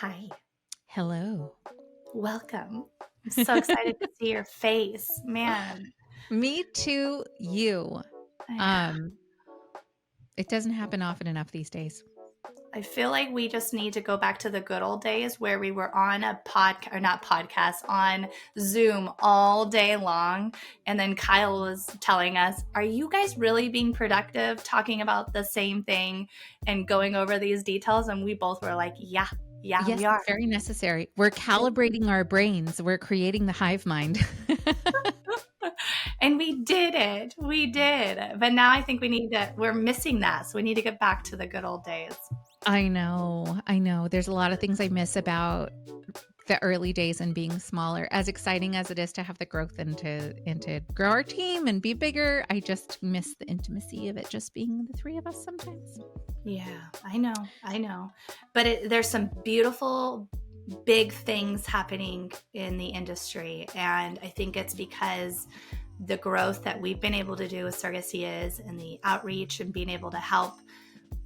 Hi, Hello. welcome. I'm so excited to see your face. Man, Me too, you. yeah, Um, it doesn't happen often enough these days. I feel like we just need to go back to the good old days where we were on a podcast, or not podcast, on Zoom all day long. And then Kyle was telling us, are you guys really being productive talking about the same thing and going over these details? And we both were like, yeah, Yes, we it's are. very necessary. We're calibrating our brains. We're creating the hive mind. And we did it. We did. But now I think we're missing that. So we need to get back to the good old days. I know. I know. There's a lot of things I miss about the early days and being smaller. As exciting as it is to have the growth and to grow our team and be bigger, I just miss the intimacy of it just being the three of us sometimes. Yeah, I know. I know. But there's some beautiful, big things happening in the industry. And I think it's because the growth that we've been able to do with surrogacy is and the outreach and being able to help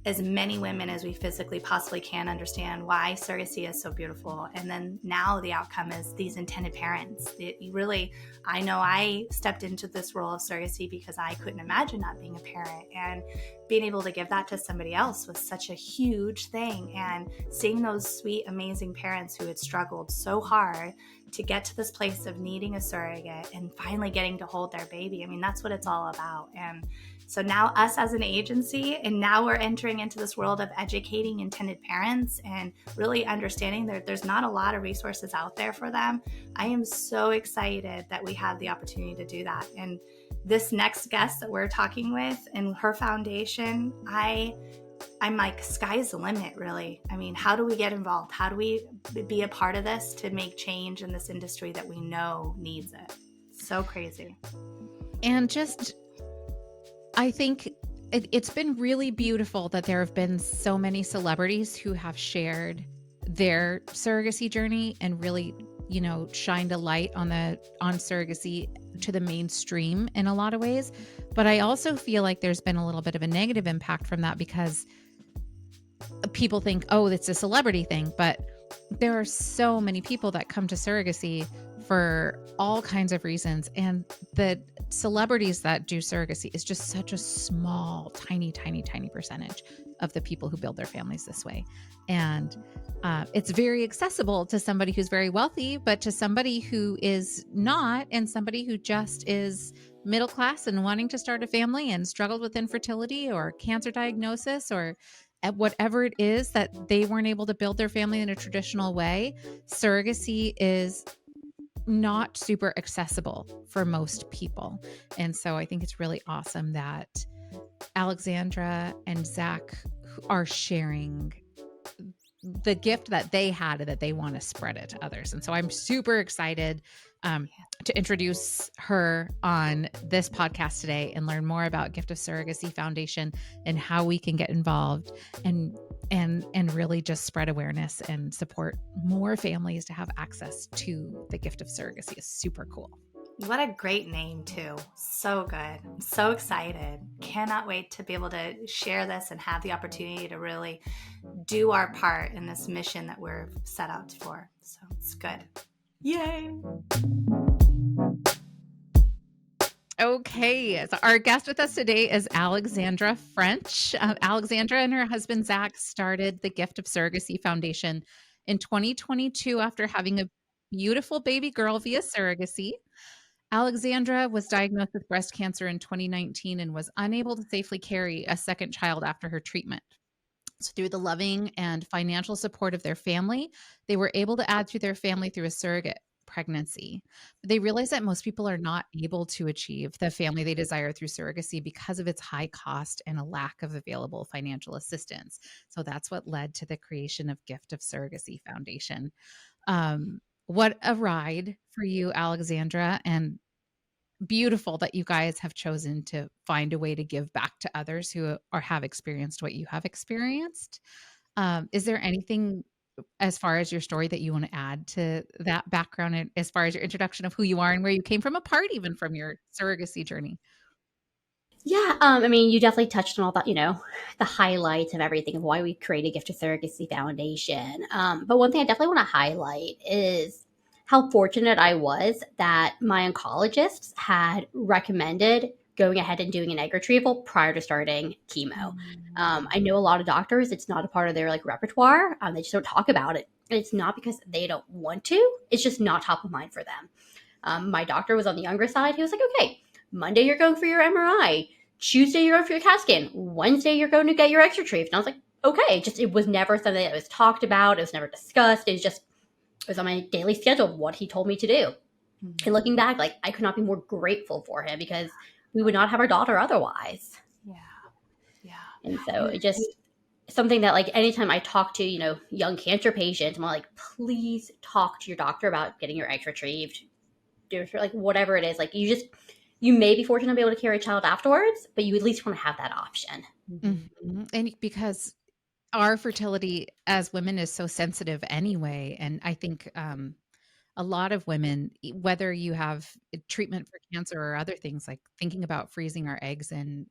as many women as we physically possibly can understand why surrogacy is so beautiful. And then now the outcome is these intended parents. I know I stepped into this role of surrogacy because I couldn't imagine not being a parent, and being able to give that to somebody else was such a huge thing. And seeing those sweet, amazing parents who had struggled so hard to get to this place of needing a surrogate and finally getting to hold their baby. I mean, that's what it's all about. And so now us as an agency, and now we're entering into this world of educating intended parents and really understanding that there's not a lot of resources out there for them. I am so excited that we have the opportunity to do that. And this next guest that we're talking with and her foundation, I'm like, sky's the limit, really. I mean, how do we get involved? How do we be a part of this to make change in this industry that we know needs it? So crazy. And just I think it's been really beautiful that there have been so many celebrities who have shared their surrogacy journey and really, shined a light on surrogacy to the mainstream in a lot of ways. But I also feel like there's been a little bit of a negative impact from that because people think, oh, it's a celebrity thing. But there are so many people that come to surrogacy for all kinds of reasons. And the celebrities that do surrogacy is just such a small, tiny, tiny, tiny percentage of the people who build their families this way. And it's very accessible to somebody who's very wealthy, but to somebody who is not, and somebody who just is middle class and wanting to start a family and struggled with infertility or cancer diagnosis or at whatever it is that they weren't able to build their family in a traditional way, surrogacy is not super accessible for most people. And so I think it's really awesome that Alexandra and Zach are sharing the gift that they had and that they want to spread it to others. And so I'm super excited to introduce her on this podcast today and learn more about Gift of Surrogacy Foundation and how we can get involved and really just spread awareness and support more families to have access to the gift of surrogacy is super cool. What a great name, too. So good. I'm so excited. Cannot wait to be able to share this and have the opportunity to really do our part in this mission that we're set out for. So it's good. Yay. Okay, so our guest with us today is Alexandra French. Alexandra and her husband, Zach, started the Gift of Surrogacy Foundation in 2022 after having a beautiful baby girl via surrogacy. Alexandra was diagnosed with breast cancer in 2019 and was unable to safely carry a second child after her treatment. So, through the loving and financial support of their family, they were able to add to their family through a surrogate pregnancy. But they realized that most people are not able to achieve the family they desire through surrogacy because of its high cost and a lack of available financial assistance. So that's what led to the creation of Gift of Surrogacy Foundation. What a ride for you, Alexandra, and beautiful that you guys have chosen to find a way to give back to others who have experienced what you have experienced. Is there anything as far as your story that you want to add to that background and as far as your introduction of who you are and where you came from, apart even from your surrogacy journey? Yeah, I mean, you definitely touched on all that, the highlights of everything of why we created Gift of Surrogacy Foundation. But one thing I definitely want to highlight is how fortunate I was that my oncologists had recommended going ahead and doing an egg retrieval prior to starting chemo. Mm. I know a lot of doctors, it's not a part of their like repertoire. They just don't talk about it. And it's not because they don't want to, it's just not top of mind for them. My doctor was on the younger side. He was like, okay, Monday you're going for your MRI. Tuesday you're going for your CAT scan. Wednesday you're going to get your X retrieved. And I was like, okay. Just it was never something that was talked about. It was never discussed. It was on my daily schedule of what he told me to do. And Mm. looking back, like I could not be more grateful for him because we would not have our daughter otherwise. Yeah. Yeah. And so And it just something that like anytime I talk to, young cancer patients, I'm like, please talk to your doctor about getting your eggs retrieved. Do it for like whatever it is. Like you may be fortunate to be able to carry a child afterwards, but you at least want to have that option. Mhm. Mhm. And because our fertility as women is so sensitive anyway, and I think, a lot of women, whether you have treatment for cancer or other things, like thinking about freezing our eggs and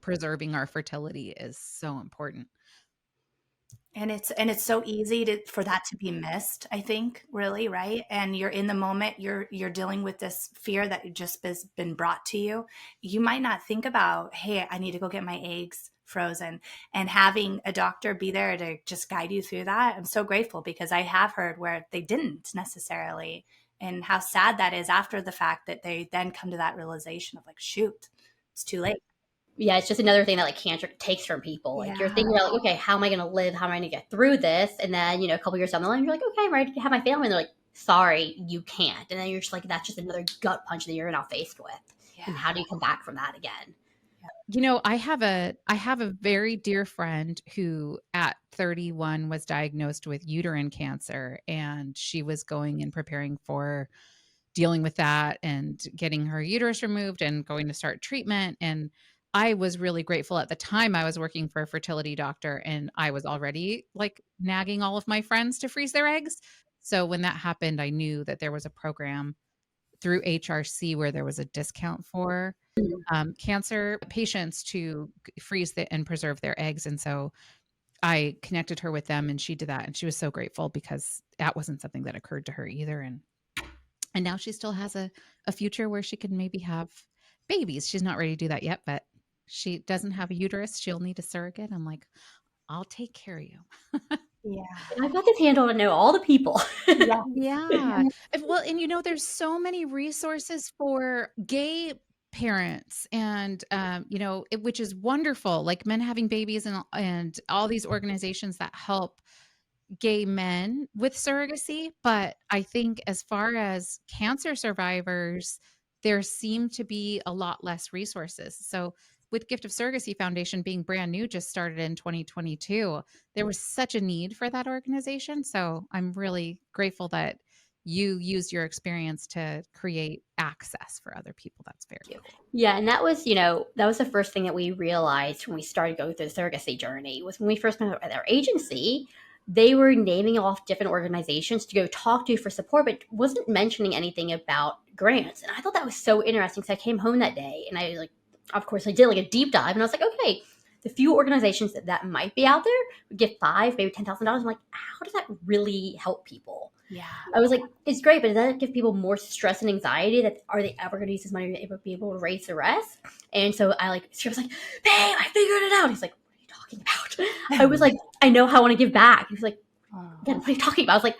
preserving our fertility is so important. And it's so easy to for that to be missed, I think, really, right? And you're in the moment, you're dealing with this fear that just has been brought to you. You might not think about, hey, I need to go get my eggs frozen, and having a doctor be there to just guide you through that. I'm so grateful because I have heard where they didn't necessarily, and how sad that is after the fact that they then come to that realization of like, shoot, it's too late. Yeah, it's just another thing that like cancer takes from people. Like you're Yeah. thinking about like, okay, how am I going to live? How am I going to get through this? And then a couple years down the line, you're like, okay, I'm ready to have my family. And they're like, sorry, you can't. And then you're just like, that's just another gut punch that you're now faced with. And Yeah. how do you come back from that again? I have a very dear friend who at 31 was diagnosed with uterine cancer, and she was going and preparing for dealing with that and getting her uterus removed and going to start treatment. And I was really grateful at the time. I was working for a fertility doctor and I was already like nagging all of my friends to freeze their eggs. So when that happened, I knew that there was a program through HRC where there was a discount for cancer patients to freeze and preserve their eggs. And so I connected her with them and she did that. And she was so grateful because that wasn't something that occurred to her either. And now she still has a future where she can maybe have babies. She's not ready to do that yet, but she doesn't have a uterus. She'll need a surrogate. I'm like, I'll take care of you. Yeah. I've got this handle to know all the people. Yeah. Well, and there's so many resources for gay parents and which is wonderful, like men having babies and all these organizations that help gay men with surrogacy, but I think as far as cancer survivors, there seem to be a lot less resources. So with Gift of Surrogacy Foundation being brand new, just started in 2022, there was such a need for that organization. So I'm really grateful that you used your experience to create access for other people. That's very cool. Yeah, and that was the first thing that we realized when we started going through the surrogacy journey was when we first met at our agency, they were naming off different organizations to go talk to for support, but wasn't mentioning anything about grants. And I thought that was so interesting. So I came home that day and I like, of course, I did like a deep dive, and I was like, okay, the few organizations that might be out there would give five, maybe $10,000. I'm like, how does that really help people? Yeah. I was like, it's great, but does that give people more stress and anxiety that are they ever going to use this money to be able to raise the rest? And so I like, she was like, babe, I figured it out. He's like, what are you talking about? I was like, I know how I want to give back. He's like, again, Oh, what are you talking about? I was like,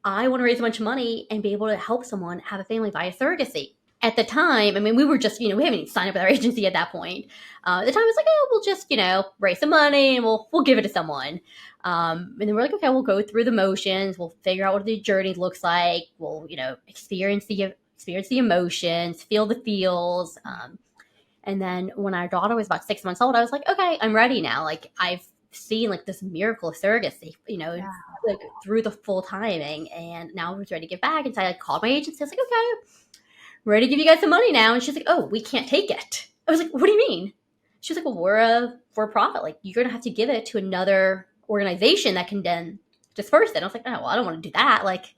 I want to raise a bunch of money and be able to help someone have a family via surrogacy. At the time, I mean, we were just, we haven't even signed up with our agency at that point. At the time, it was like, oh, we'll just, raise some money and we'll give it to someone. And then we're like, okay, we'll go through the motions. We'll figure out what the journey looks like. We'll, experience the emotions, feel the feels. And then when our daughter was about 6 months old, I was like, okay, I'm ready now. Like I've seen like this miracle of surrogacy, yeah. like through the full timing, and now I was ready to give back. And so I like, called my agency. I was like, okay, we're ready to give you guys some money now. And she's like, oh, we can't take it. I was like, what do you mean? She was like, well, we're a for profit. Like you're gonna have to give it to another organization that can then disperse it. And I was like, oh, well, I don't want to do that. Like,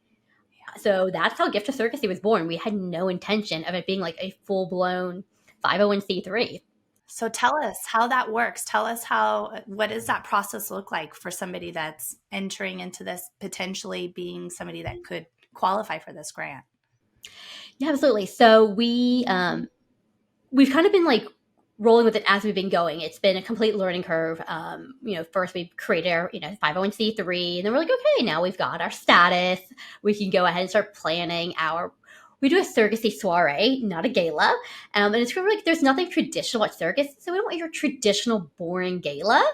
so that's how Gift of Surrogacy was born. We had no intention of it being like a full blown 501c3. So tell us how that works. Tell us what does that process look like for somebody that's entering into this, potentially being somebody that could qualify for this grant? Yeah, absolutely. So we've kind of been like rolling with it as we've been going. It's been a complete learning curve. First we created our 501c3, and then we're like, okay, now we've got our status. We can go ahead and start planning our. We do a surrogacy soiree, not a gala, and it's really like there's nothing traditional at surrogacy, so we don't want your traditional boring gala.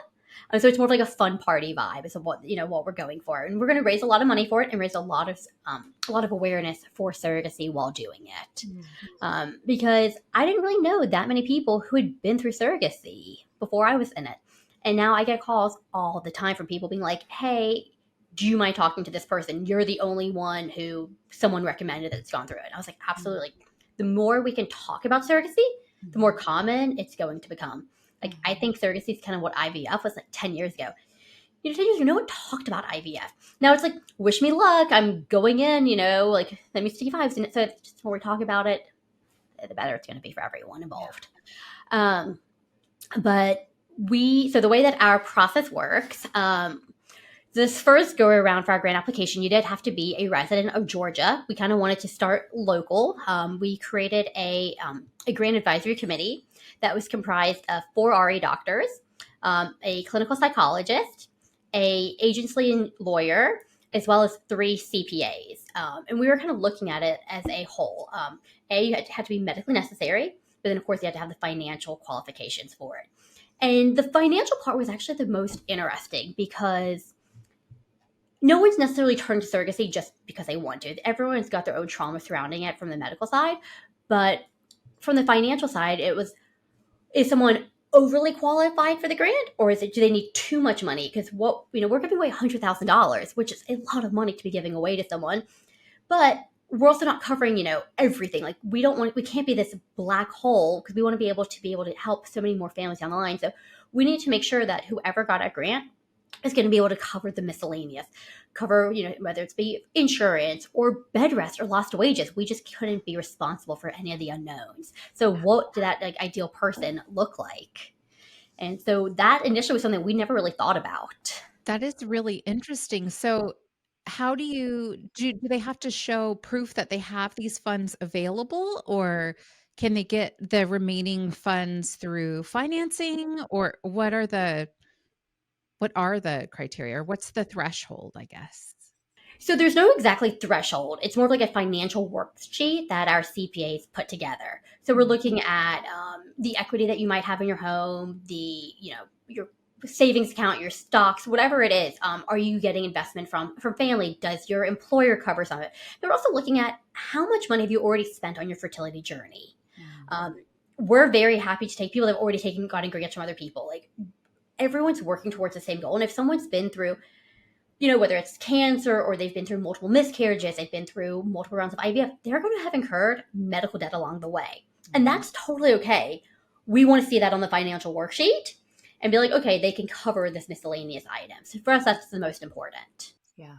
So it's more of like a fun party vibe is what we're going for, and we're going to raise a lot of money for it and raise a lot of awareness for surrogacy while doing it. Because I didn't really know that many people who had been through surrogacy before I was in it. And now I get calls all the time from people being like, hey, do you mind talking to this person? You're the only one who someone recommended that's gone through it. And I was like, absolutely. The more we can talk about surrogacy, the more common it's going to become. Like, I think surrogacy is kind of what IVF was like 10 years ago. 10 years ago, no one talked about IVF. Now it's like, wish me luck. I'm going in, like, let me sticky fives. And so it's just when we talk about it, the better it's going to be for everyone involved. But so the way that our process works, this first go around for our grant application, you did have to be a resident of Georgia. We kind of wanted to start local. We created a grant advisory committee that was comprised of 4 RA doctors, a clinical psychologist, a agency lawyer, as well as 3 CPAs. And we were kind of looking at it as a whole. You had to be medically necessary, but then of course you had to have the financial qualifications for it. And the financial part was actually the most interesting because no one's necessarily turned to surrogacy just because they want to. Everyone's got their own trauma surrounding it from the medical side, but from the financial side, is someone overly qualified for the grant, or do they need too much money? Because we're giving away $100,000, which is a lot of money to be giving away to someone, but we're also not covering everything. Like we can't be this black hole because we want to be able to help so many more families down the line. So we need to make sure that whoever got a grant is going to be able to cover the miscellaneous, cover whether it's be insurance or bed rest or lost wages. We just couldn't be responsible for any of the unknowns. So what did that ideal person look like? And so that initially was something we never really thought about. That is really interesting. So, how do they have to show proof that they have these funds available, or can they get the remaining funds through financing, or what are the criteria, or what's the threshold, I guess? So there's no exactly threshold. It's more of like a financial worksheet that our CPAs put together. So we're looking at the equity that you might have in your home, your savings account, your stocks, whatever it is. Are you getting investment from family? Does your employer cover some of it? They're also looking at how much money have you already spent on your fertility journey. We're very happy to take people that have already gotten grants from other people. Like everyone's working towards the same goal. And if someone's been through whether it's cancer or they've been through multiple miscarriages, they've been through multiple rounds of IVF, they're going to have incurred medical debt along the way. And that's totally okay. We want to see that on the financial worksheet and be like, okay, they can cover this miscellaneous item. So for us, that's the most important. Yeah.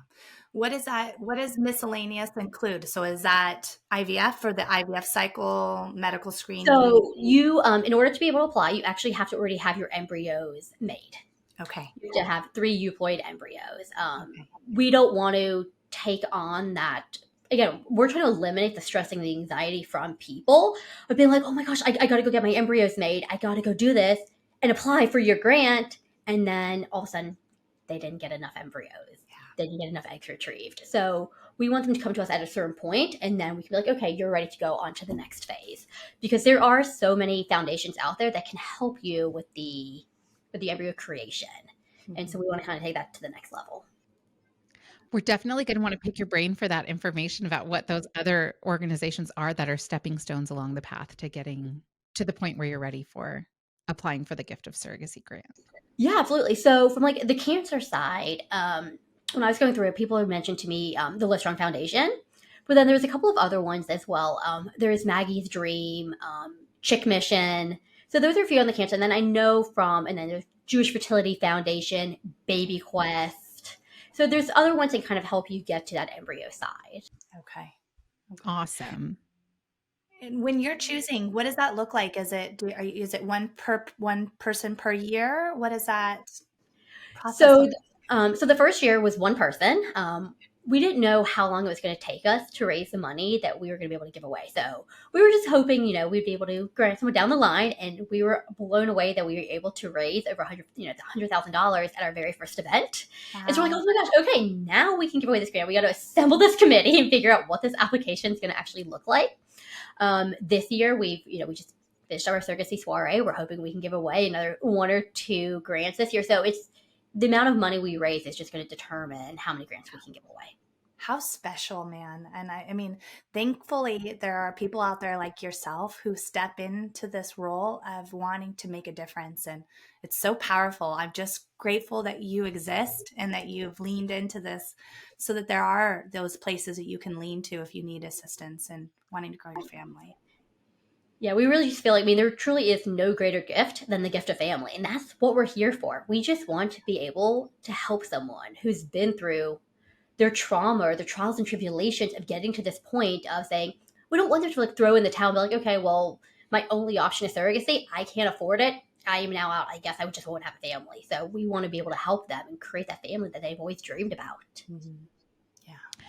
What is that? What does miscellaneous include? So is that IVF for the IVF cycle, medical screening? So you, in order to be able to apply, you actually have to already have your embryos made. Okay. You have to have 3 euploid embryos. Okay. We don't want to take on that. Again, we're trying to eliminate the stress and the anxiety from people of being like, oh my gosh, I got to go get my embryos made. I got to go do this and apply for your grant. And then all of a sudden, they didn't get enough embryos. Yeah. They didn't get enough eggs retrieved. So we want them to come to us at a certain point, and then we can be like, okay, you're ready to go on to the next phase. Because there are so many foundations out there that can help you with the embryo creation. And so we want to kind of take that to the next level. We're definitely going to want to pick your brain for that information about what those other organizations are that are stepping stones along the path to getting to the point where you're ready for applying for the Gift of Surrogacy grant. Yeah, absolutely. So from like the cancer side, when I was going through it, people had mentioned to me the Livestrong Foundation, but then there's a couple of other ones as well. There is Maggie's Dream, Chick Mission. So those are a few on the cancer. And then I know and then there's Jewish Fertility Foundation, Baby Quest. So there's other ones that kind of help you get to that embryo side. Okay. Awesome. And when you're choosing, what does that look like? Is it one person per year? What does that process So, look? so the first year was one person. We didn't know how long it was going to take us to raise the money that we were going to be able to give away. So we were just hoping, we'd be able to grant someone down the line, and we were blown away that we were able to raise over 100,000 at our very first event. And so we're like, Wow. oh my gosh, okay, now we can give away this grant. We got to assemble this committee and figure out what this application is going to actually look like. This year, we just finished our surrogacy soiree. We're hoping we can give away another one or two grants this year. So it's the amount of money we raise is just going to determine how many grants we can give away. How special, man. And I mean, thankfully, there are people out there like yourself who step into this role of wanting to make a difference. And it's so powerful. I'm just grateful that you exist and that you've leaned into this so that there are those places that you can lean to if you need assistance and wanting to grow your family. Yeah, we really just feel like, there truly is no greater gift than the gift of family. And that's what we're here for. We just want to be able to help someone who's been through their trauma or their trials and tribulations of getting to this point of saying, we don't want them to like throw in the towel and be like, okay, well, my only option is surrogacy. I can't afford it. I am now out. I guess I just won't have a family. So we want to be able to help them and create that family that they've always dreamed about. Mhm. Yeah.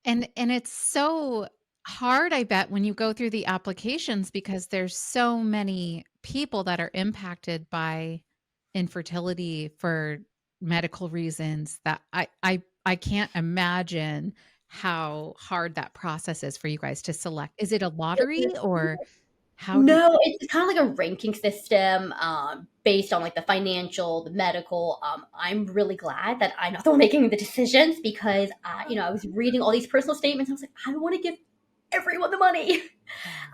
And it's so hard, I bet, when you go through the applications because there's so many people that are impacted by infertility for medical reasons that I can't imagine how hard that process is for you guys to select. Is it a lottery or how do No, it's kind of like a ranking system based on like the financial, the medical. I'm really glad that I'm not the one making the decisions because I was reading all these personal statements. I was like, I want to give everyone the money.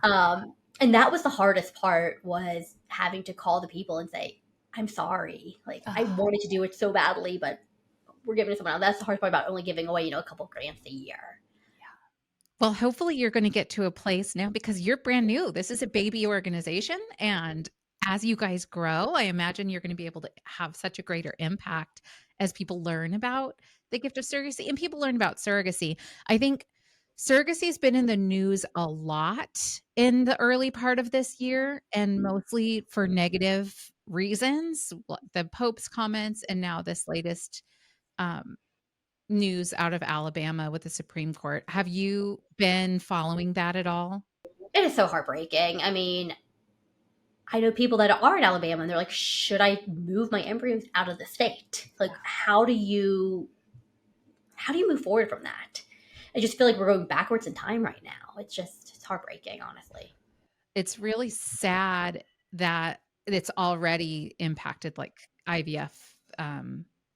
Yeah. And that was the hardest part was having to call the people and say, I'm sorry. Like I Oh, wanted to do it so badly, but we're giving it to someone else. That's the hard part about only giving away, a couple grants a year. Well, hopefully you're going to get to a place now because you're brand new. This is a baby organization. And as you guys grow, I imagine you're going to be able to have such a greater impact as people learn about the gift of surrogacy and people learn about surrogacy. I think surrogacy has been in the news a lot in the early part of this year and mostly for negative reasons. The Pope's comments and now this latest um, news out of Alabama with the Supreme Court. Have you been following that at all? It is so heartbreaking. I know people that are in Alabama and they're like, should I move my embryos out of the state? Like, how do you move forward from that? I just feel like we're going backwards in time right now. It's heartbreaking, honestly. It's really sad that it's already impacted, like IVF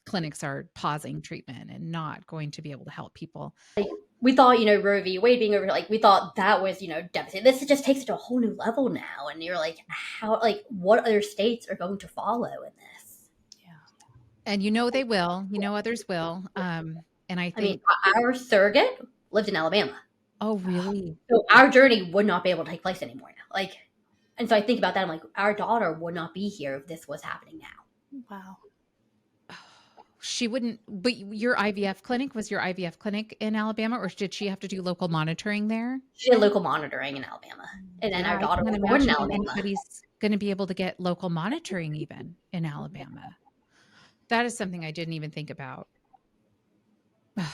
clinics are pausing treatment and not going to be able to help people. We thought, Roe v. Wade being over, like we thought that was, devastating. This just takes it to a whole new level now, and you're like, what other states are going to follow in this? yeah. And they will, others will. And I I mean, think, our surrogate lived in Alabama, oh, really? so our journey would not be able to take place anymore now. Like, and so I think about that. I'm like, our daughter would not be here if this was happening now. Wow. She wouldn't, but was your IVF clinic in Alabama, or did she have to do local monitoring there? She had local monitoring in Alabama, and then Yeah, our I daughter can't was born in imagine Alabama. anybody's gonna be able to get local monitoring even in Alabama. That is something I didn't even think about. Yeah.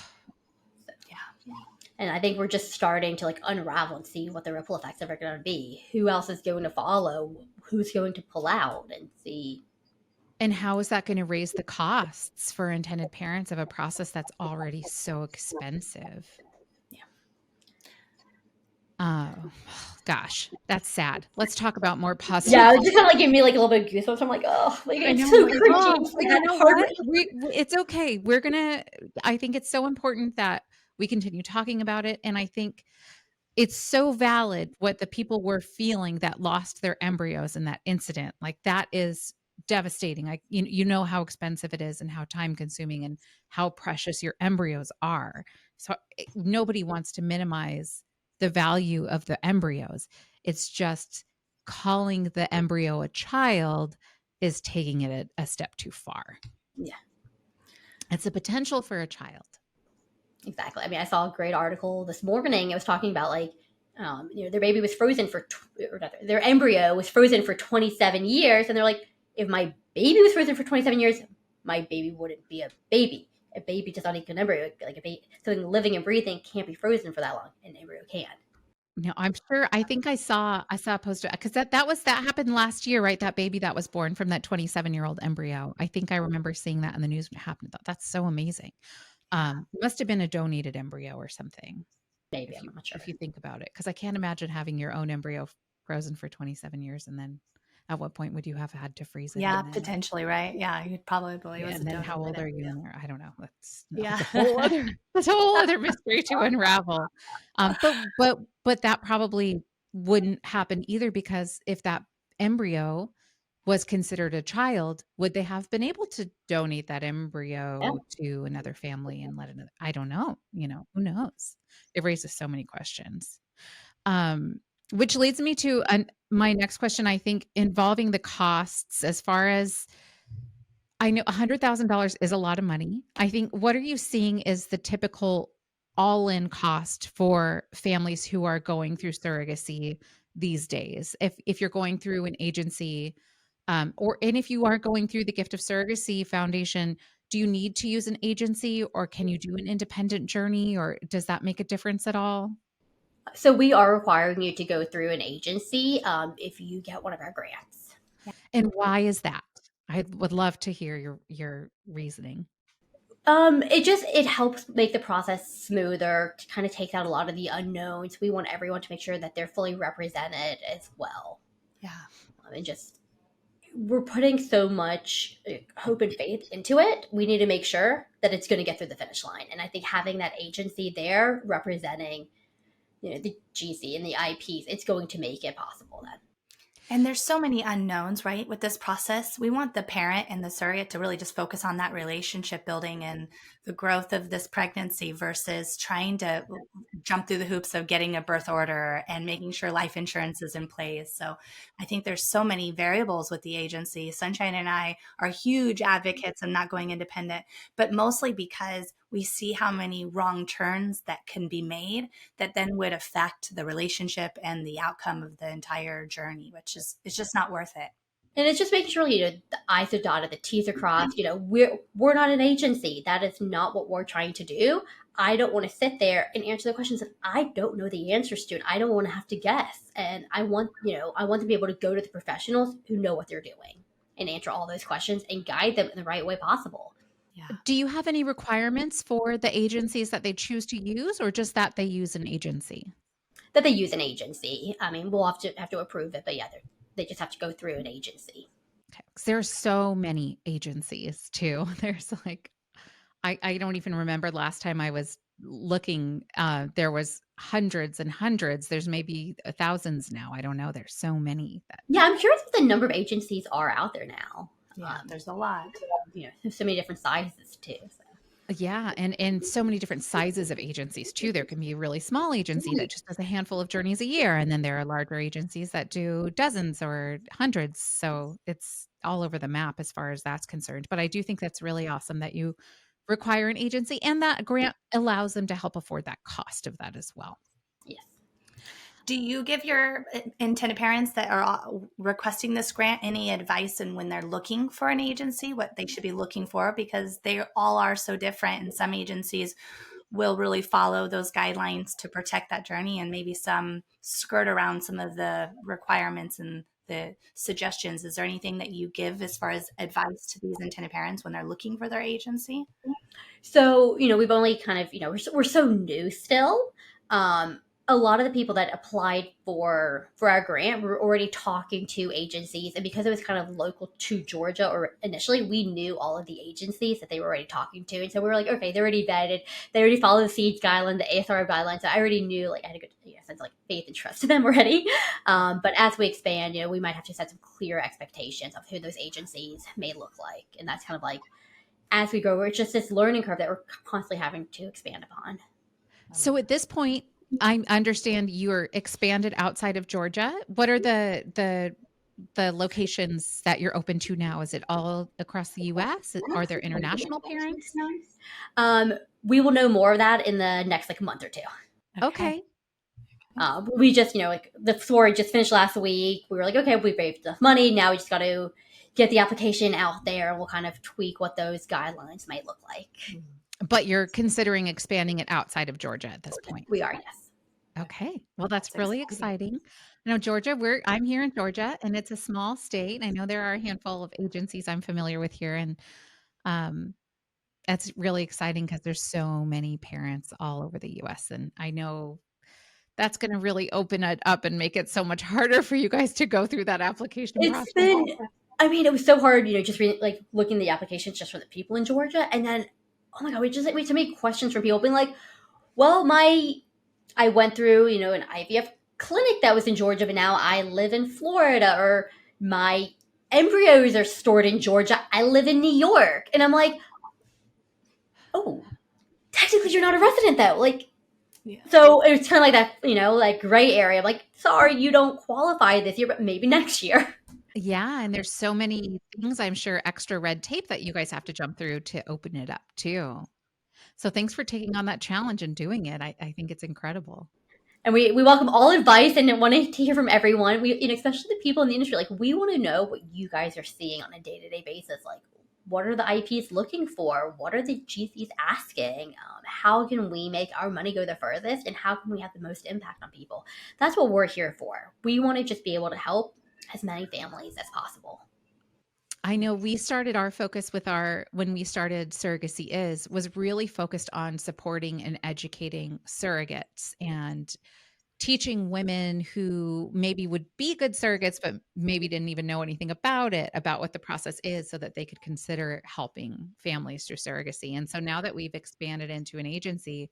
And I think we're just starting to like unravel and see what the ripple effects are going to be. Who else is going to follow? Who's going to pull out and see? And how is that gonna raise the costs for intended parents of a process that's already so expensive? Yeah. Oh, gosh, that's sad. Let's talk about more positive. Yeah, it just kind of like gave me like a little bit of goosebumps. I'm like, oh, like I it's know, so like, cringy. oh, It's but you that know hard. what? It's okay. I think it's so important that we continue talking about it, and I think it's so valid what the people were feeling that lost their embryos in that incident. Like, that is devastating. Like, you know how expensive it is and how time consuming and how precious your embryos are. So nobody wants to minimize the value of the embryos. It's just calling the embryo a child is taking it a step too far. Yeah, It's a potential for a child. exactly. I mean, I saw a great article this morning. It was talking about like their baby was frozen for, or rather, their embryo was frozen for 27 years, and they're like, if my baby was frozen for 27 years, my baby wouldn't be a baby. A baby does not equal an embryo. Like a baby, something living and breathing can't be frozen for that long. An embryo can. No, I'm sure I think I saw a poster because that happened last year, right? That baby that was born from that 27-year-old embryo. I think I remember seeing that in the news when it happened. I thought, that's so amazing. Must have been a donated embryo or something Maybe, if I'm you not sure. if you think about it, because I can't imagine having your own embryo frozen for 27 years and then at what point would you have had to freeze it Yeah, and then potentially, right? Yeah, you'd probably believe it yeah, was a and then how donated old are you embryo. in there? I don't know. That's no, Yeah. it's a whole other that's a whole other mystery to unravel. But that probably wouldn't happen either because if that embryo was considered a child, would they have been able to donate that Yeah. embryo to another family and let another I don't know, who knows? It raises so many questions. Um, which leads me to my next question, I think, involving the costs as far as I know $100,000 is a lot of money. I think what are you seeing is the typical all-in cost for families who are going through surrogacy these days? If you're going through an agency, and if you are going through the Gift of Surrogacy Foundation, do you need to use an agency or can you do an independent journey or does that make a difference at all? So we are requiring you to go through an agency if you get one of our grants. And why is that? I would love to hear your reasoning. It helps make the process smoother. To kind of takes out a lot of the unknowns. We want everyone to make sure that they're fully represented as well, Yeah. and just we're putting so much hope and faith into it. We need to make sure that it's going to get through the finish line. And I think having that agency there representing, the GC and the IPs, it's going to make it possible then. And there's so many unknowns, right, with this process. We want the parent and the surrogate to really just focus on that relationship building and the growth of this pregnancy versus trying to jump through the hoops of getting a birth order and making sure life insurance is in place. So I think there's so many variables with the agency. Sunshine and I are huge advocates of not going independent, but mostly because we see how many wrong turns that can be made that then would affect the relationship and the outcome of the entire journey, which is it's just not worth it. And it's just making sure the I's are dotted, the T's are crossed. We're not an agency. That is not what we're trying to do. I don't want to sit there and answer the questions that I don't know the answers to, and I don't want to have to guess. And I want to be able to go to the professionals who know what they're doing and answer all those questions and guide them in the right way possible. Yeah. Do you have any requirements for the agencies that they choose to use or just that they use an agency? That they use an agency. I mean, we'll have to approve it, but yeah, they just have to go through an agency. Okay. 'Cause there are so many agencies too. There's like I don't even remember last time I was looking. There was hundreds and hundreds. There's maybe thousands now. I don't know. There's so many that Yeah, I'm curious what the number of agencies are out there now. Yeah, there's a lot. There's so many different sizes too. So. yeah, and so many different sizes of agencies too. There can be a really small agency that just does a handful of journeys a year, and then there are larger agencies that do dozens or hundreds. So it's all over the map as far as that's concerned. But I do think that's really awesome that you require an agency and that grant allows them to help afford that cost of that as well. Yes. Do you give your intended parents that are requesting this grant any advice in when they're looking for an agency, what they should be looking for? Because they all are so different, and some agencies will really follow those guidelines to protect that journey, and maybe some skirt around some of the requirements and the suggestions. Is there anything that you give as far as advice to these intended parents when they're looking for their agency? So, we've only kind of, we're so new still. A lot of the people that applied for our grant were already talking to agencies, and because it was kind of local to Georgia, or initially, we knew all of the agencies that they were already talking to, and so we were like, okay, they're already vetted, they already follow the SEEDS guideline, the ASR guidelines. So I already knew, like, I had a good sense of like faith and trust to them already. But as we expand, we might have to set some clear expectations of who those agencies may look like, and that's kind of like as we grow, it's just this learning curve that we're constantly having to expand upon. So at this point, I understand you're expanded outside of Georgia. What are the locations that you're open to now? Is it all across the US? Are there international parents? We will know more of that in the next like month or two. Okay. Okay. We just, like the story just finished last week. We were like, okay, we've raised enough money. Now we just got to get the application out there. We'll kind of tweak what those guidelines might look like. But you're considering expanding it outside of Georgia at this point. We are, yes. Okay. Well, that's That's really exciting. exciting. You know, Georgia, I'm here in Georgia and it's a small state. I know there are a handful of agencies I'm familiar with here, and um that's really exciting because there's so many parents all over the US, and I know that's going to really open it up and make it so much harder for you guys to go through that application It's process. been, I mean, it was so hard, just like looking at the applications just for the people in Georgia. And then, oh my God, we had so many questions from people being like, well, I went through, an IVF clinic that was in Georgia, but now I live in Florida, or my embryos are stored in Georgia. I live in New York. And I'm like, oh, technically you're not a resident though. Like, Yeah. so it's kind of like that, like gray area. I'm like, sorry, you don't qualify this year, but maybe next year. Yeah, and there's so many things, I'm sure, extra red tape that you guys have to jump through to open it up too. So thanks for taking on that challenge and doing it. I think it's incredible. And we welcome all advice and want to hear from everyone. Especially the people in the industry. Like, we want to know what you guys are seeing on a day to day basis. Like, what are the IPs looking for? What are the GCs asking? How can we make our money go the furthest? And how can we have the most impact on people? That's what we're here for. We want to just be able to help as many families as possible. I know we started our focus with when we started Surrogacy was really focused on supporting and educating surrogates and teaching women who maybe would be good surrogates, but maybe didn't even know anything about it, about what the process is, so that they could consider helping families through surrogacy. And so now that we've expanded into an agency,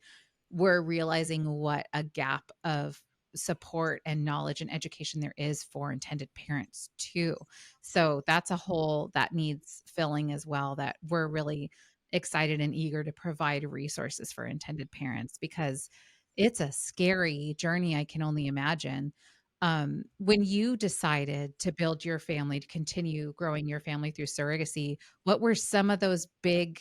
we're realizing what a gap of support and knowledge and education there is for intended parents too. So that's a hole that needs filling as well, that we're really excited and eager to provide resources for intended parents, because it's a scary journey, I can only imagine. When you decided to build your family, to continue growing your family through surrogacy, what were some of those big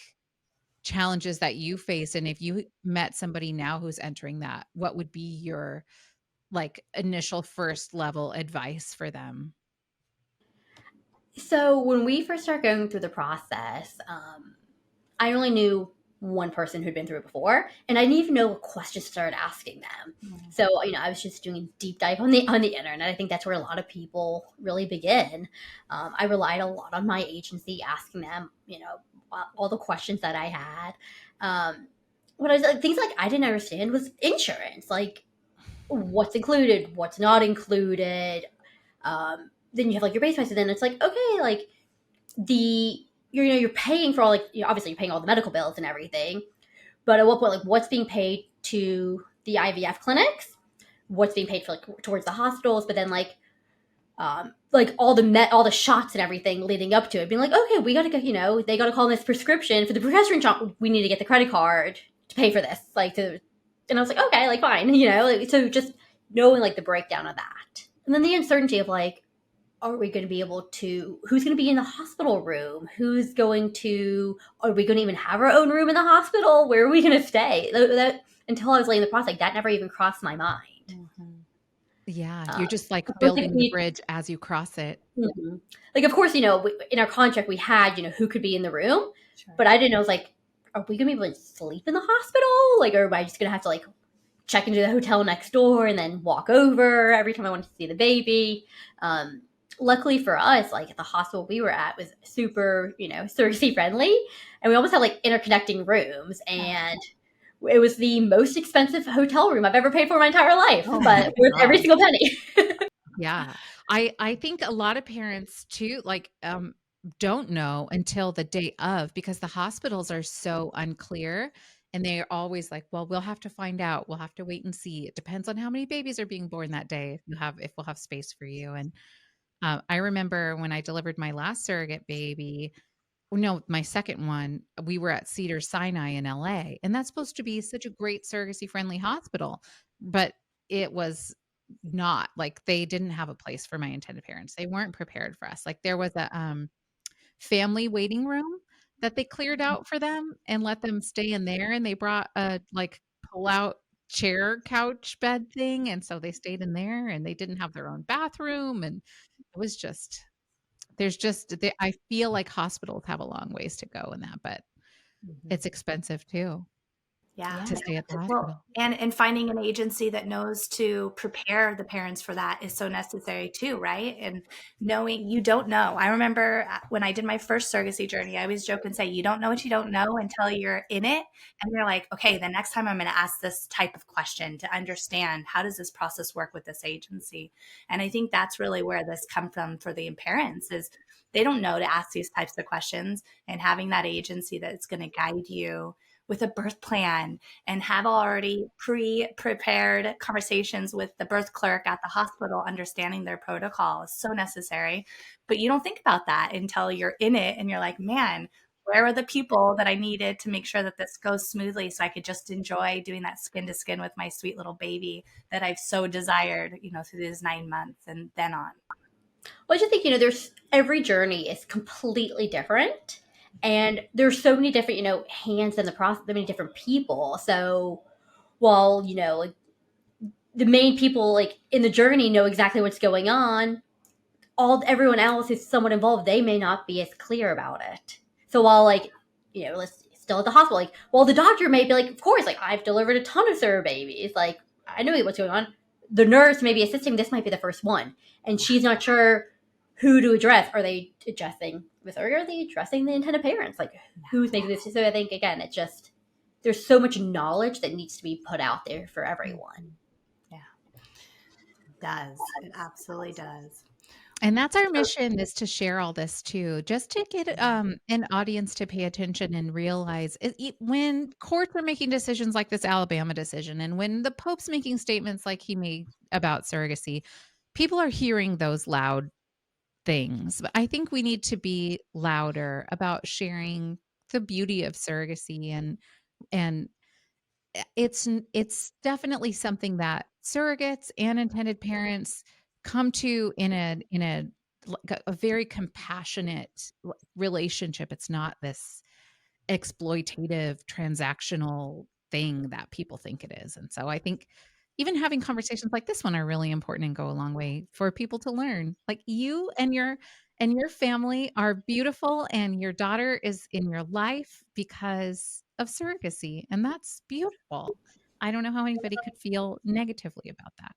challenges that you face? And if you met somebody now who's entering that, what would be your like initial first level advice for them? So when we first started going through the process, I only knew one person who'd been through it before, and I didn't even know what questions to start asking them. Mm. So I was just doing a deep dive on the internet. I think that's where a lot of people really begin. I relied a lot on my agency, asking them, all the questions that I had. What I was like, things like I didn't understand was insurance, like what's included, what's not included. Then you have like your base price, and then it's like, okay, like the you're paying for all, like, obviously you're paying all the medical bills and everything, but at what point, like, what's being paid to the IVF clinics, what's being paid for, like, towards the hospitals, but then like all the shots and everything leading up to it, being like, okay, we gotta go, they gotta call this prescription for the progesterone shot, we need to get the credit card to pay for this, like, to, and I was like, okay, like, fine, like, so just knowing like the breakdown of that, and then the uncertainty of like, are we going to be able to, who's going to be in the hospital room, are we going to even have our own room in the hospital, where are we going to stay, that until I was laying the process, like, that never even crossed my mind. Mhm. Yeah, uh, you're just like of course, like, building the bridge as you cross it. Mhm. Like, of course, in our contract we had, who could be in the room, Sure. but I didn't know, was like, are we going to be able to sleep in the hospital, like, or am I just going to have to like check into the hotel next door and then walk over every time I wanted to see the baby. Um, Luckily for us, like, the hospital we were at was super, surrogacy friendly, and we almost had like interconnecting rooms, Oh, and it was the most expensive hotel room I've ever paid for in my entire life, oh my but worth every Wow. single penny. Yeah. I think a lot of parents too, like, don't know until the day of, because the hospitals are so unclear, and they're always like, well, we'll have to find out. We'll have to wait and see. It depends on how many babies are being born that day, if we'll have space for you. And I remember when I delivered my last surrogate baby, no, my second one, we were at Cedar Sinai in LA, and that's supposed to be such a great surrogacy friendly hospital, but it was not. Like, they didn't have a place for my intended parents. They weren't prepared for us. Like, there was a family waiting room that they cleared out for them and let them stay in there, and they brought a like pull out chair couch bed thing, and so they stayed in there, and they didn't have their own bathroom, and it was just I feel like hospitals have a long ways to go in that, but Mhm. it's expensive too Yeah. to stay at the Well, hospital. and finding an agency that knows to prepare the parents for that is so necessary too, right? And knowing you don't know. I remember when I did my first surrogacy journey, I always joke and say, you don't know what you don't know until you're in it. And you're like, okay, the next time I'm going to ask this type of question to understand how does this process work with this agency? And I think that's really where this come from for the parents is they don't know to ask these types of questions, and having that agency that's going to guide you with a birth plan and have already prepared conversations with the birth clerk at the hospital, understanding their protocol is so necessary. But you don't think about that until you're in it and you're like, man, where are the people that I needed to make sure that this goes smoothly so I could just enjoy doing that skin to skin with my sweet little baby that I've so desired, through these 9 months and then on. Well, I just think, there's every journey is completely different. And there's so many different, hands in the process, so many different people. So while, like the main people like in the journey know exactly what's going on, everyone else who's somewhat involved, they may not be as clear about it. So while like, let's still at the hospital, like, well, the doctor may be like, of course, like I've delivered a ton of Sarah babies, like I know what's going on. The nurse may be assisting. This might be the first one, and she's not sure who to address. Are they addressing with her? Or are they addressing the intended parents? Like, who's making this? So I think again, it just there's so much knowledge that needs to be put out there for everyone. Mhm. Yeah, it does. It absolutely does. And that's our mission, is to share all this too, just to get Yeah. an audience to pay attention and realize when courts are making decisions like this Alabama decision, and when the Pope's making statements like he made about surrogacy, people are hearing those loud things. But I think we need to be louder about sharing the beauty of surrogacy, and it's definitely something that surrogates and intended parents come to in a like a very compassionate relationship. It's not this exploitative transactional thing that people think it is. And so I think even having conversations like this one are really important and go a long way for people to learn. Like, you and your family are beautiful, and your daughter is in your life because of surrogacy, and that's beautiful. I don't know how anybody could feel negatively about that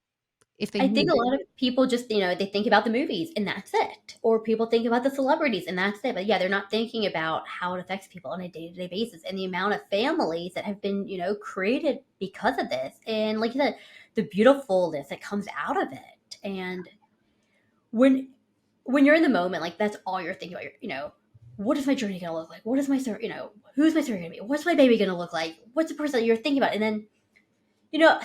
if they I think knew. a lot of people just, they think about the movies and that's it. Or people think about the celebrities and that's it. But yeah, they're not thinking about how it affects people on a day to day basis and the amount of families that have been, created because of this. And like you said, the beautifulness that comes out of it. And when you're in the moment, like that's all you're thinking about. What is my journey gonna look like? What is my who's my story gonna be? What's my baby gonna look like? What's the person that you're thinking about? And then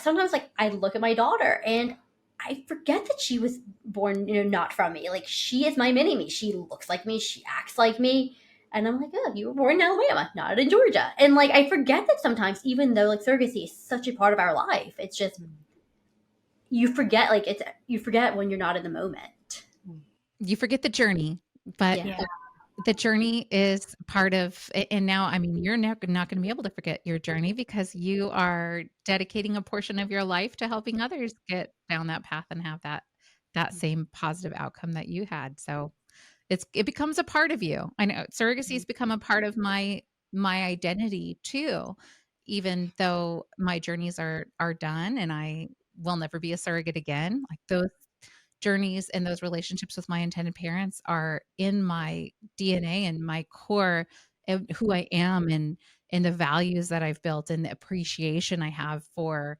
sometimes like I look at my daughter and I forget that she was born, not from me. Like she is my mini me. She looks like me. She acts like me. And I'm like, oh, you were born in Alabama, not in Georgia. And like, I forget that sometimes, even though like surrogacy is such a part of our life, it's just, you forget, like, you forget when you're not in the moment. You forget the journey, but Yeah. Yeah. the journey is part of and now, I mean, you're never not gonna be able to forget your journey because you are dedicating a portion of your life to helping others get down that path and have that same positive outcome that you had. So it becomes a part of you. I know surrogacy's become a part of my identity too, even though my journeys are done and I will never be a surrogate again. Like, those journeys and those relationships with my intended parents are in my DNA and my core of who I am, and the values that I've built and the appreciation I have for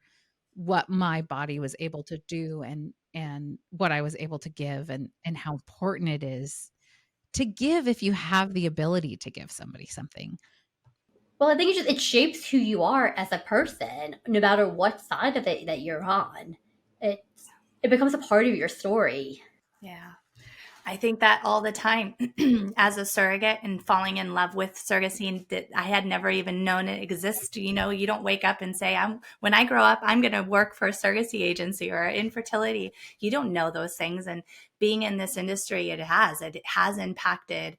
what my body was able to do, and what I was able to give, and how important it is to give if you have the ability to give somebody something. Well, I think it shapes who you are as a person, no matter what side of it that you're on. It becomes a part of your story. Yeah. I think that all the time as a surrogate and falling in love with surrogacy that I had never even known it exists. You don't wake up and say, when I grow up, I'm going to work for a surrogacy agency or infertility. You don't know those things. And being in this industry, it has impacted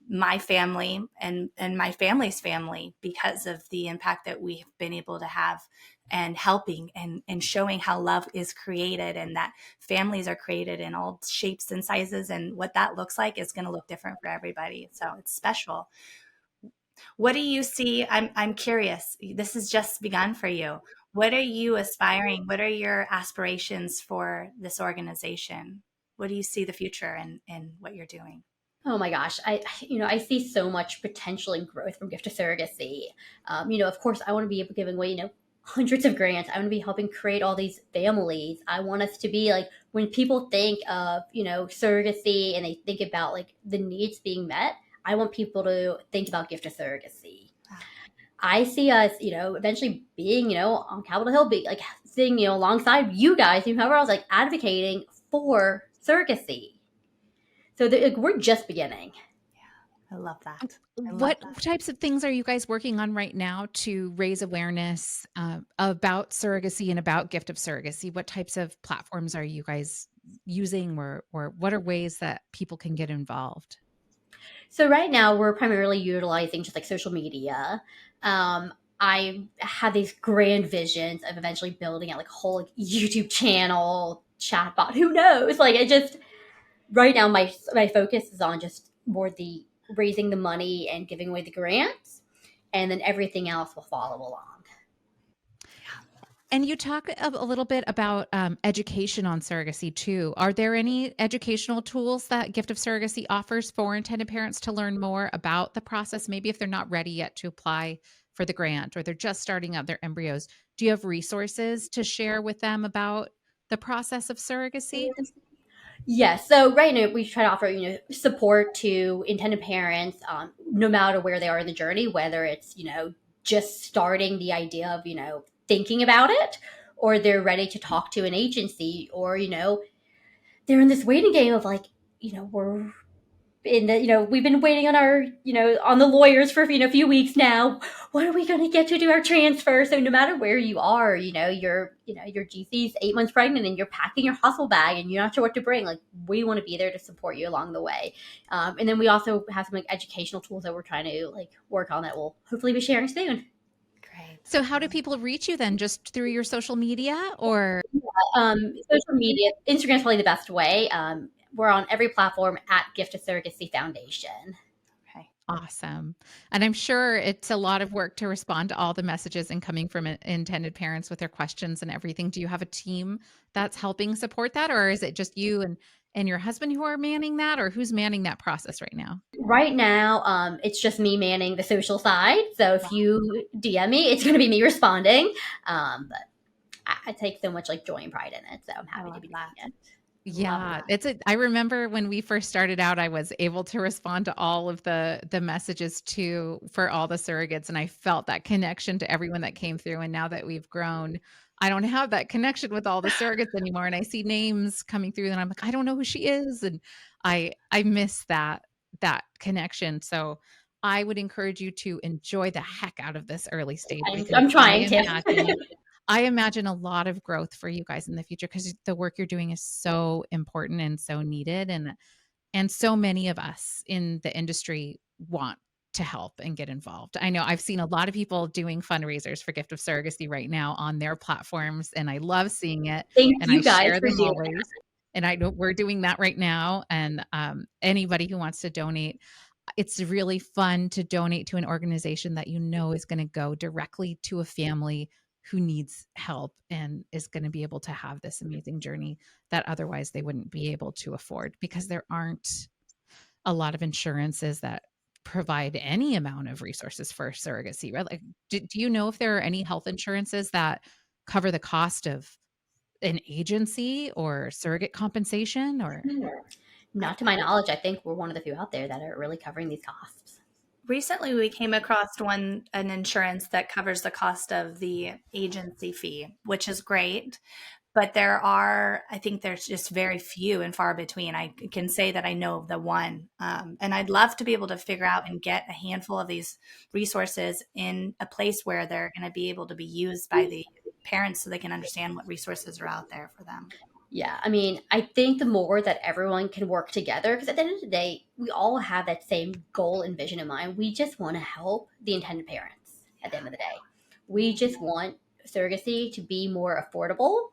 my family and my family's family because of the impact that we've been able to have and helping and showing how love is created, and that families are created in all shapes and sizes, and what that looks like is going to look different for everybody. So it's special. What do you see? I'm curious. This has just begun for you. What are you aspiring? What are your aspirations for this organization? What do you see the future in what you're doing? Oh my gosh, I see so much potential and growth from Gift of Surrogacy. Of course, I want to be giving away hundreds of grants. I want to be helping create all these families. I want us to be like, when people think of surrogacy and they think about like the needs being met, I want people to think about Gift of Surrogacy. Wow. I see us, eventually being, on Capitol Hill, be like sitting, alongside you guys, whoever else, like advocating for surrogacy. So like, we're just beginning. I love that. I love What that. types of things are you guys working on right now to raise awareness about surrogacy and about gift of surrogacy? What types of platforms are you guys using, or what are ways that people can get involved? So right now we're primarily utilizing just like social media. I have these grand visions of eventually building out like a whole like, YouTube channel, chatbot. Who knows? Like it just right now my focus is on just more the raising the money and giving away the grants, and then everything else will follow along. And you talk a little bit about education on surrogacy too. Are there any educational tools that Gift of Surrogacy offers for intended parents to learn more about the process? Maybe if they're not ready yet to apply for the grant, or they're just starting out their embryos. Do you have resources to share with them about the process of surrogacy? Yes. So right now we try to offer support to intended parents, no matter where they are in the journey, whether it's just starting the idea of thinking about it, or they're ready to talk to an agency, or they're in this waiting game of like we're in the we've been waiting on our on the lawyers for a few weeks now. When are we going to get to do our transfer? So no matter where you are, your GC's 8 months pregnant and you're packing your hustle bag and you're not sure what to bring, like we want to be there to support you along the way. And then we also have some like educational tools that we're trying to like work on that we'll hopefully be sharing soon. Great. So how do people reach you then? Just through your social media, or? Social media, Instagram's probably the best way. We're on every platform at Gift of Surrogacy Foundation. Okay. Awesome. And I'm sure it's a lot of work to respond to all the messages incoming from intended parents with their questions and everything. Do you have a team that's helping support that, or is it just you and your husband who are manning that, or who's manning that process right now? Right now, it's just me manning the social side. So Wow. if you DM me, it's going to be me responding. But I take so much like joy and pride in it, so I'm I happy to love be that. doing it. Love Yeah, that. I remember when we first started out, I was able to respond to all of the messages too for all the surrogates, and I felt that connection to everyone that came through. And now that we've grown, I don't have that connection with all the surrogates anymore. And I see names coming through, and I'm like, I don't know who she is, and I miss that connection. So I would encourage you to enjoy the heck out of this early stage, because I'm trying to. I imagine a lot of growth for you guys in the future, because the work you're doing is so important and so needed, and so many of us in the industry want to help and get involved. I know I've seen a lot of people doing fundraisers for Gift of Surrogacy right now on their platforms, and I love seeing it, Thank and I you guys share for them doing always. And I know we're doing that right now, and anybody who wants to donate, it's really fun to donate to an organization that you know is going to go directly to a family who needs help and is going to be able to have this amazing journey that otherwise they wouldn't be able to afford, because there aren't a lot of insurances that provide any amount of resources for surrogacy, right? Like, do you know if there are any health insurances that cover the cost of an agency or surrogate compensation, or? it. I, Not to my knowledge, I think we're one of the few out there that are really covering these costs. recently we came across an insurance that covers the cost of the agency fee, which is great. But I think there's just very few and far between. I can say that I know of the one. And I'd love to be able to figure out and get a handful of these resources in a place where they're going to be able to be used by the parents so they can understand what resources are out there for them. Yeah, I mean, I think the more that everyone can work together, because at the end of the day, we all have that same goal and vision in mind. We just want to help the intended parents at the end of the day. We just want surrogacy to be more affordable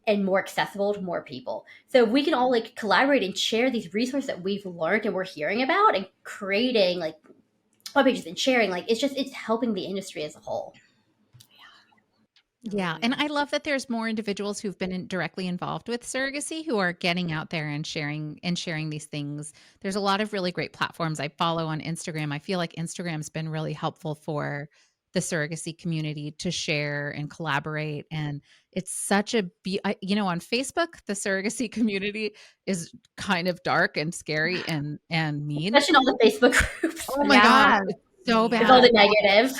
and more accessible to more people. So if we can all like collaborate and share these resources that we've learned and we're hearing about and creating like web pages and sharing, like it's helping the industry as a whole. It Yeah, really and is. I love that there's more individuals who've been directly involved with surrogacy who are getting out there and sharing these things. There's a lot of really great platforms I follow on Instagram. I feel like Instagram's been really helpful for the surrogacy community to share and collaborate, and it's such a on Facebook, the surrogacy community is kind of dark and scary and mean. Especially in all the Facebook groups. Oh my gosh, Yeah. it's so It's all bad. Yeah. the negatives.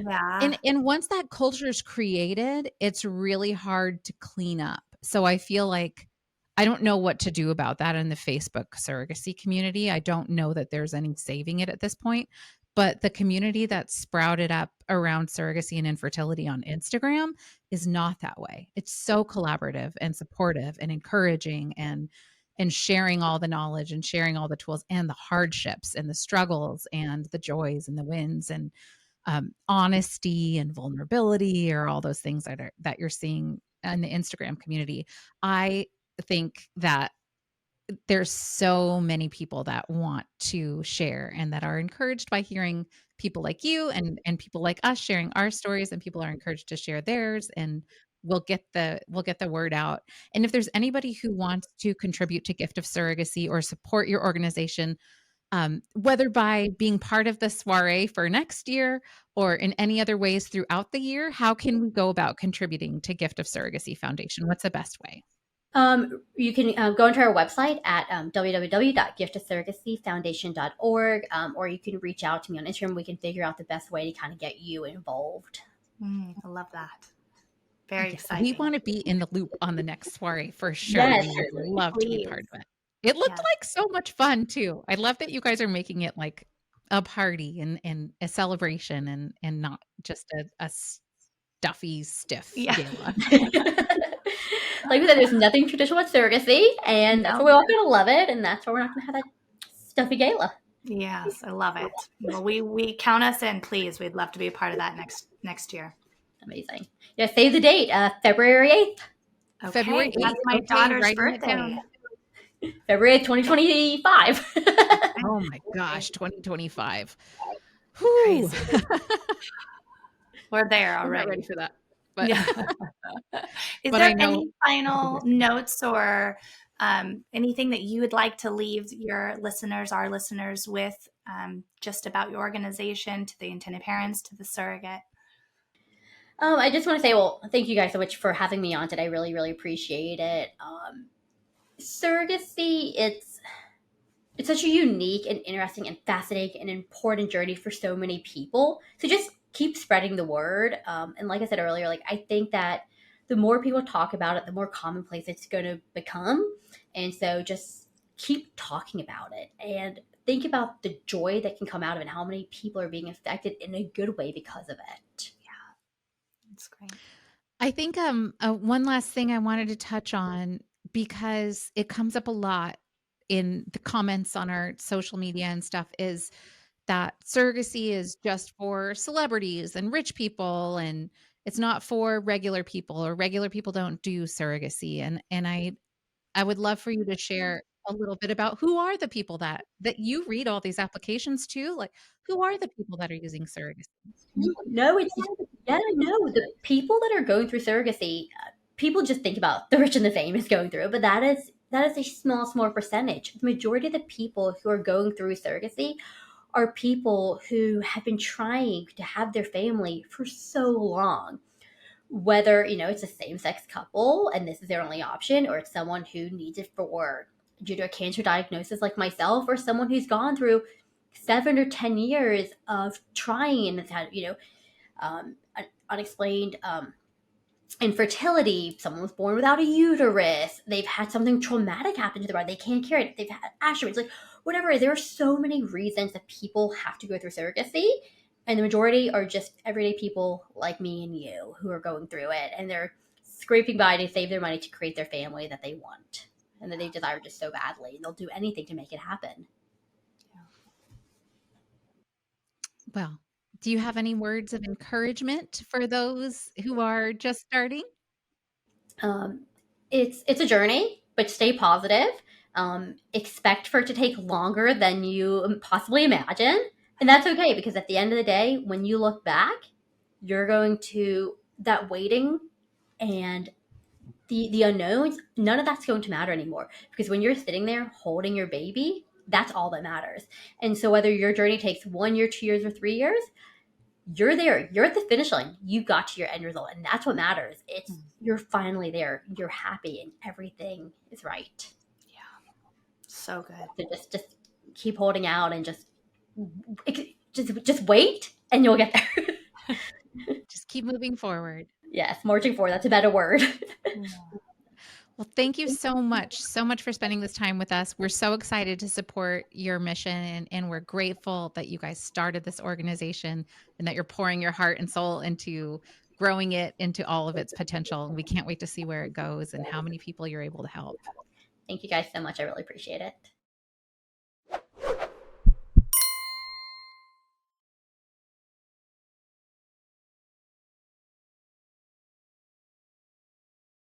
Yeah. And once that culture is created, it's really hard to clean up. So I feel like I don't know what to do about that in the Facebook surrogacy community. I don't know that there's any saving it at this point. But the community that's sprouted up around surrogacy and infertility on Instagram is not that way. It's so collaborative and supportive and encouraging and sharing all the knowledge and sharing all the tools and the hardships and the struggles and the joys and the wins and honesty and vulnerability or all those things that you're seeing in the Instagram community. I think that there's so many people that want to share and that are encouraged by hearing people like you and people like us sharing our stories, and people are encouraged to share theirs, and we'll get the word out. And if there's anybody who wants to contribute to Gift of Surrogacy or support your organization, whether by being part of the soiree for next year or in any other ways throughout the year, how can we go about contributing to Gift of Surrogacy Foundation? What's the best way? You can go into our website at www.giftofsurrogacyfoundation.org, or you can reach out to me on Instagram. We can figure out the best way to kind of get you involved. I love that. Very Yeah, we exciting. want to be in the loop on the next soiree for sure. Yes, We would love to be Please. part of it. It looked Yes. like so much fun too. I love that you guys are making it like a party and a celebration and not just a stuffy, stiff Yeah. gala. like we said, there's nothing traditional about surrogacy, and that's why No. we're all going to love it, and that's why we're not going to have that stuffy gala. Yes, I love it. Well, we count us in, please. We'd love to be a part of that next year. Amazing. Yeah, save the date, February 8th. February Okay, that's 8th. my Okay, daughter's writing it birthday. down. February 8th, 2025. Oh my gosh, 2025. Whew. Crazy. We're there I'm not ready already. for that. But Yeah. Is but I there know any final notes or anything that you would like to leave your listeners, our listeners, with just about your organization, to the intended parents, to the surrogate? I just want to say, well, thank you guys so much for having me on today. I really, really appreciate it. Surrogacy, it's such a unique and interesting and fascinating and important journey for so many people. So just keep spreading the word. And like I said earlier, like I think that the more people talk about it, the more commonplace it's going to become. And so just keep talking about it and think about the joy that can come out of it and how many people are being affected in a good way because of it. That's great. I think one last thing I wanted to touch on, because it comes up a lot in the comments on our social media and stuff, is that surrogacy is just for celebrities and rich people, and it's not for regular people, or regular people don't do surrogacy. And I would love for you to share a little bit about who are the people that you read all these applications to, like who are the people that are using surrogacy? No, it's yeah, no. The people that are going through surrogacy, people just think about the rich and the famous going through it, but that is a small percentage. The majority of the people who are going through surrogacy are people who have been trying to have their family for so long. Whether it's a same-sex couple and this is their only option, or it's someone who needs it for due to a cancer diagnosis like myself, or someone who's gone through 7 or 10 years of trying and has had unexplained infertility. Someone was born without a uterus. They've had something traumatic happen to their body. They can't carry it. They've had ashway. Like whatever. There are so many reasons that people have to go through surrogacy, and the majority are just everyday people like me and you who are going through it, and they're scraping by to save their money to create their family that they want and that they desire just so badly, and they'll do anything to make it happen. Well, Do you have any words of encouragement for those who are just starting? Um, it's a journey, but stay positive. Expect for it to take longer than you possibly imagine, and that's okay because at the end of the day, when you look back, you're going to that waiting and the unknowns. None of that's going to matter anymore because when you're sitting there holding your baby, that's all that matters. And so whether your journey takes 1 year, 2 years, or 3 years, you're there. You're at the finish line. You got to your end result, and that's what matters. It's you're finally there. You're happy, and everything is right. Yeah, so good. So just keep holding out, and just wait, and you'll get there. Just keep moving forward. Yes, marching forward. That's a better word. Yeah. Well, thank you so much for spending this time with us. We're so excited to support your mission, and we're grateful that you guys started this organization and that you're pouring your heart and soul into growing it into all of its potential. And we can't wait to see where it goes and how many people you're able to help. Thank you guys so much. I really appreciate it.